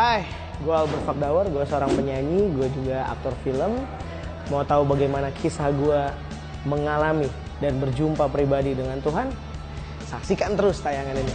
Hai, gue Albert Fakdawar, gue seorang penyanyi, gue juga aktor film. Mau tahu bagaimana kisah gue mengalami dan berjumpa pribadi dengan Tuhan? Saksikan terus tayangan ini.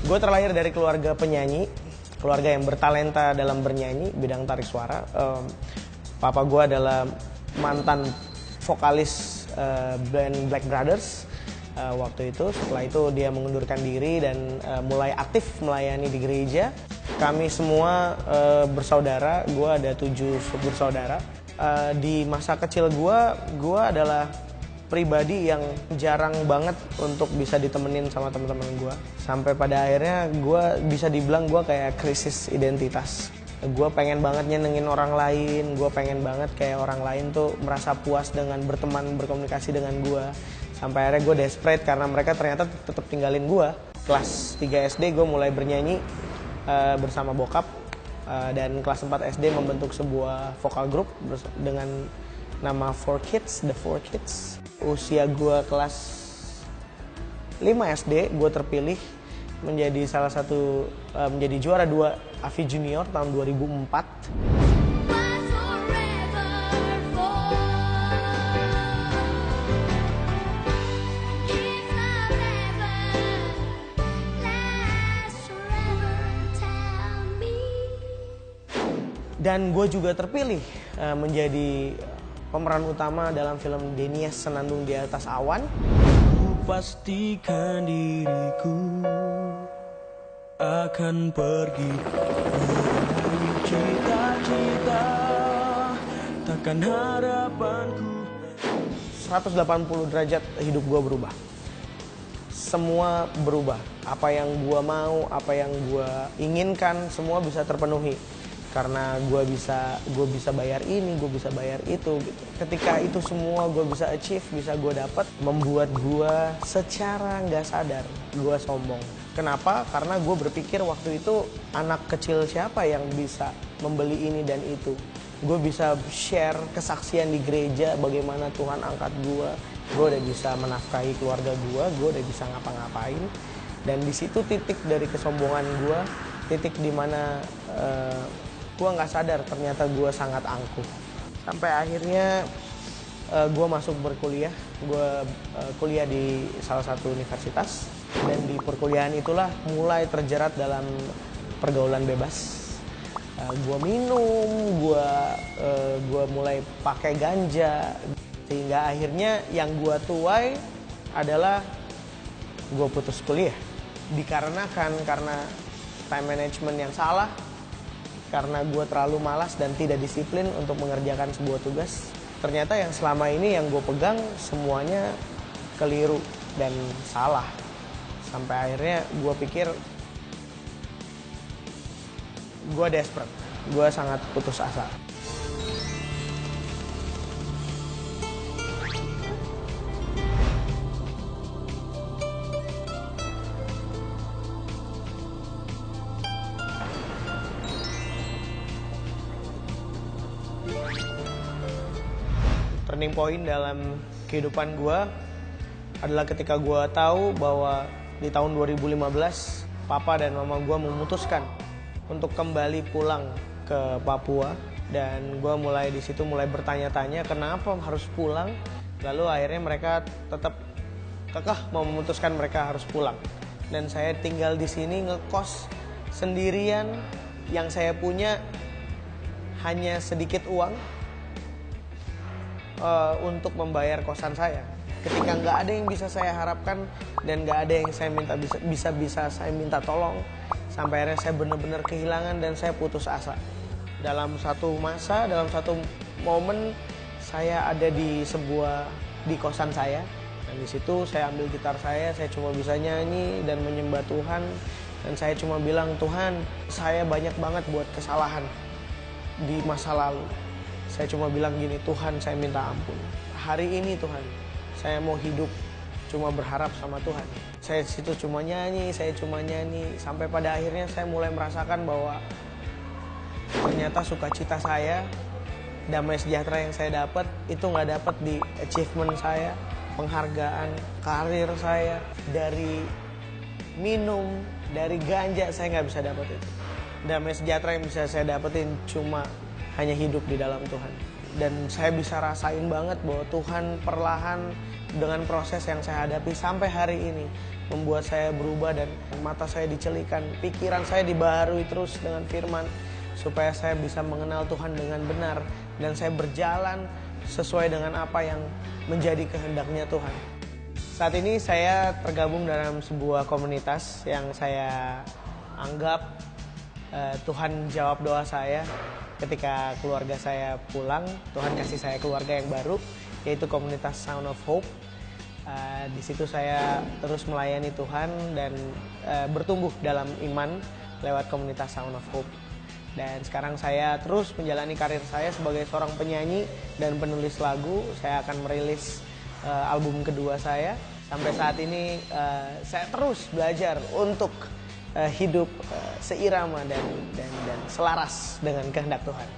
Gue terlahir dari keluarga penyanyi, keluarga yang bertalenta dalam bernyanyi, bidang tarik suara. Papa gue adalah mantan vokalis band Black Brothers waktu itu. Setelah itu dia mengundurkan diri dan mulai aktif melayani di gereja. Kami semua bersaudara, gue ada 7 bersaudara. Di masa kecil gue adalah pribadi yang jarang banget untuk bisa ditemenin sama teman-teman gue. Sampai pada akhirnya gue bisa dibilang gue kayak krisis identitas. Gue pengen banget nyenengin orang lain, gue pengen banget kayak orang lain tuh merasa puas dengan berteman, berkomunikasi dengan gue. Sampai akhirnya gue desperate karena mereka ternyata tetap tinggalin gue. Kelas 3 SD gue mulai bernyanyi bersama bokap. Dan kelas 4 SD membentuk sebuah vokal group dengan nama Four Kids, The Four Kids. Usia gue kelas 5 SD, gue terpilih menjadi salah satu, menjadi juara 2 AVI Junior tahun 2004. Dan gue juga terpilih menjadi pemeran utama dalam film Denias Senandung di Atas Awan. Ku pastikan diriku akan pergi meraih cita-cita, takkan harapanku. 180 derajat hidup gue berubah. Semua berubah. Apa yang gue mau, apa yang gue inginkan, semua bisa terpenuhi. Karena gue bisa bayar ini, gue bisa bayar itu gitu. Ketika itu semua gue bisa achieve, bisa gue dapat, membuat gue secara nggak sadar gue sombong. Kenapa? Karena gue berpikir waktu itu anak kecil siapa yang bisa membeli ini dan itu. Gue bisa share kesaksian di gereja bagaimana Tuhan angkat gue. Gue udah bisa menafkahi keluarga gue udah bisa ngapa-ngapain. Dan di situ titik dari kesombongan gue, titik dimana gue nggak sadar ternyata gue sangat angkuh. Sampai akhirnya gue masuk berkuliah, gue kuliah di salah satu universitas. Dan di perkuliahan itulah mulai terjerat dalam pergaulan bebas. Gue minum, gue mulai pakai ganja. Sehingga akhirnya yang gue tuai adalah gue putus kuliah. Dikarenakan karena time management yang salah, karena gue terlalu malas dan tidak disiplin untuk mengerjakan sebuah tugas. Ternyata yang selama ini yang gue pegang semuanya keliru dan salah. Sampai akhirnya gue pikir gue desperate, gue sangat putus asa. Turning point dalam kehidupan gue adalah ketika gue tahu bahwa di tahun 2015 papa dan mama gue memutuskan untuk kembali pulang ke Papua. Dan gue mulai di situ mulai bertanya-tanya kenapa harus pulang. Lalu akhirnya mereka tetap kekeh mau memutuskan mereka harus pulang. Dan saya tinggal di sini ngekos sendirian. Yang saya punya hanya sedikit uang untuk membayar kosan saya. Ketika nggak ada yang bisa saya harapkan dan nggak ada yang saya minta bisa saya minta tolong, sampai akhirnya saya benar-benar kehilangan dan saya putus asa. Dalam satu masa, dalam satu momen, saya ada di kosan saya. Dan di situ saya ambil gitar saya cuma bisa nyanyi dan menyembah Tuhan. Dan saya cuma bilang, Tuhan, saya banyak banget buat kesalahan di masa lalu. Saya cuma bilang gini, Tuhan, saya minta ampun. Hari ini Tuhan, saya mau hidup cuma berharap sama Tuhan. Saya situ cuma nyanyi, sampai pada akhirnya saya mulai merasakan bahwa ternyata sukacita saya, damai sejahtera yang saya dapat itu nggak dapat di achievement saya, penghargaan, karir saya, dari minum, dari ganja saya nggak bisa dapat itu. Damai sejahtera yang bisa saya dapetin cuma hanya hidup di dalam Tuhan. Dan saya bisa rasain banget bahwa Tuhan perlahan dengan proses yang saya hadapi sampai hari ini membuat saya berubah dan mata saya dicelikan, pikiran saya dibaharui terus dengan firman supaya saya bisa mengenal Tuhan dengan benar dan saya berjalan sesuai dengan apa yang menjadi kehendaknya Tuhan. Saat ini saya tergabung dalam sebuah komunitas yang saya anggap Tuhan jawab doa saya ketika keluarga saya pulang. Tuhan kasih saya keluarga yang baru, yaitu komunitas Sound of Hope. Di situ saya terus melayani Tuhan dan bertumbuh dalam iman lewat komunitas Sound of Hope. Dan sekarang saya terus menjalani karir saya sebagai seorang penyanyi dan penulis lagu. Saya akan merilis album kedua saya. Sampai saat ini saya terus belajar untuk hidup seirama dan selaras dengan kehendak Tuhan.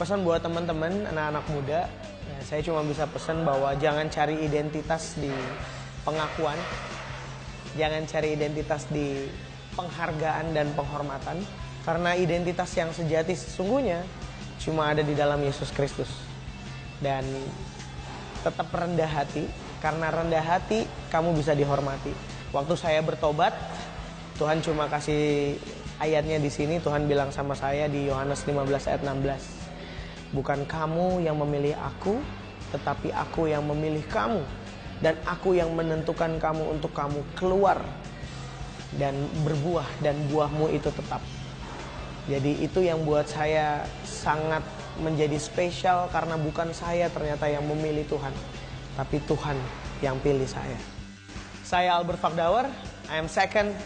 Pesan buat teman-teman, anak-anak muda, saya cuma bisa pesan bahwa jangan cari identitas di pengakuan, jangan cari identitas di penghargaan dan penghormatan, karena identitas yang sejati sesungguhnya cuma ada di dalam Yesus Kristus. Dan tetap rendah hati, karena rendah hati kamu bisa dihormati. Waktu saya bertobat, Tuhan cuma kasih ayatnya di sini. Tuhan bilang sama saya di Yohanes 15 ayat 16. Bukan kamu yang memilih aku, tetapi aku yang memilih kamu. Dan aku yang menentukan kamu untuk kamu keluar dan berbuah, dan buahmu itu tetap. Jadi itu yang buat saya sangat menjadi spesial, karena bukan saya ternyata yang memilih Tuhan, tapi Tuhan yang pilih saya. Saya Albert Fakdauer, I am second,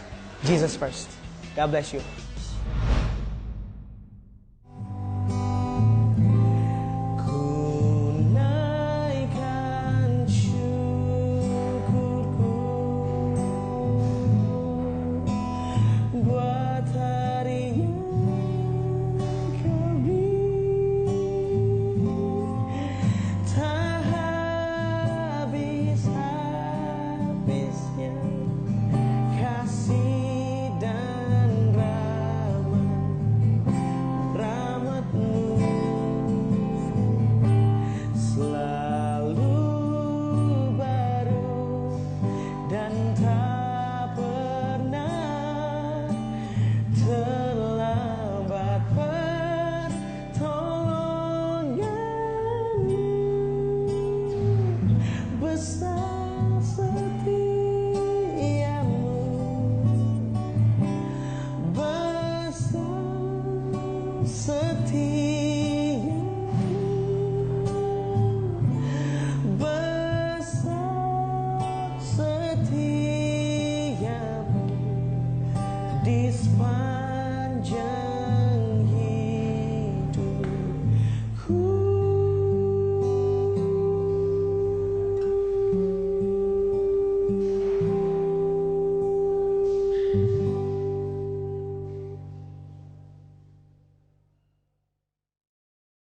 Jesus first. God bless you.